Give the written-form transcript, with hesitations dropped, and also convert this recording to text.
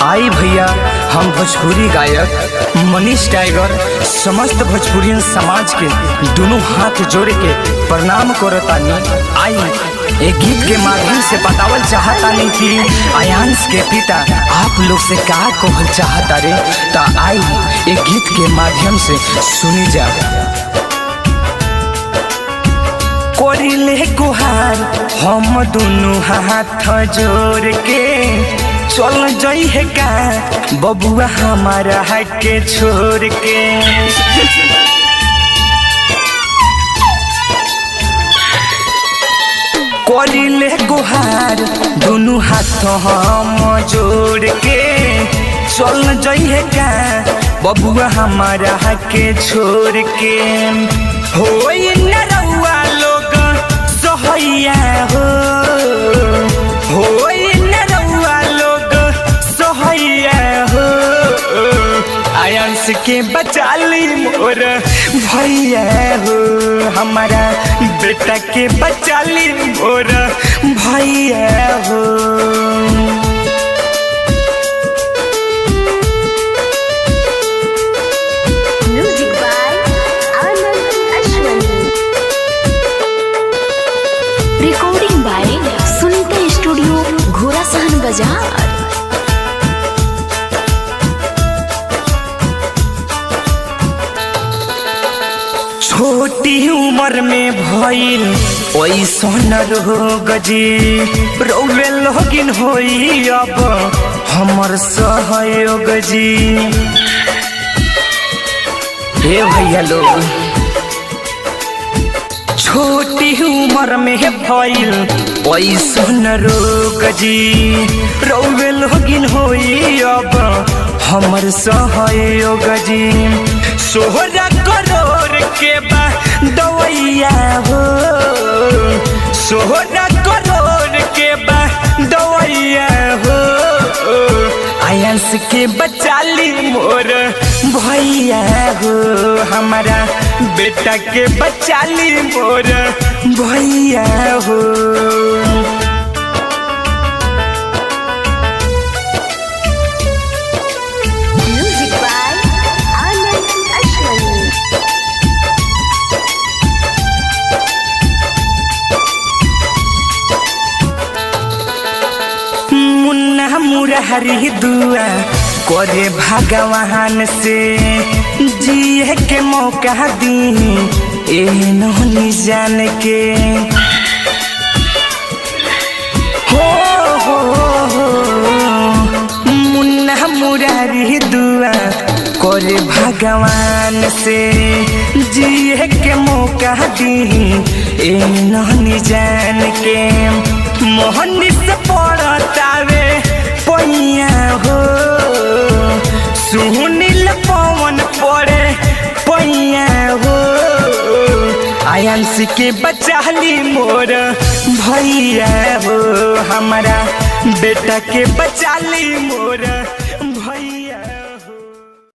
आई भैया, हम भोजपुरी गायक मनीष टाइगर समस्त भोजपुरियन समाज के दोनों हाथ जोड़ के प्रणाम करतानी। आई एक गीत के माध्यम से बतावल चाहतानी कि आयांश के पिता आप लोग से का कहल चाहता रे। ता आई एक गीत के माध्यम से सुनी जा। कोरिले गुहार हम दोनों हाथ जोड़ के चल जाई है का बबुआ हमारा के छोड़ के। कोरिले गुहार दोनों हाथ हम जोड़ के चल जाई है का बबुआ हमारा के छोड़ के। होई न रउआ लोग सहैया हो, होई न रउआ लोग सहैया हो। आयांश के बचा ली मोर भैया हो, हमारा बेटा के बचा ली मोर भैया हो। Recording by Sunita studio Ghorasahan बाजार। छोटी उम्र में भइल ओइसन रोग जी, रउवे लोगिन होई अब हमर सहयोग जी। हे भैया लोग, छोटी उम्र में भइल ओइसन रोग जी, रउवे लोगिन होई अब हमर सहयोग जी। 16 करोड़ के बा दवैया हो, 16 करोड़ के बा दवैया हो। आयांश के बचा ली मोर भैया हो, हमारा बेटा के बचा ली मोर भैया हो। मुरारी दुआ करे भगवान से जिए के मौका दी एहनी जान के। हो मुन्ना मुरारी दुआ करे भगवान से जिए के मौका दी एहनी जान के। मोहन से पड़तावे पैया हो, सुनील पवन पड़े पैया हो। आयांश के बचा ली मोर भैया हो, हमारा बेटा के बचा ली मोर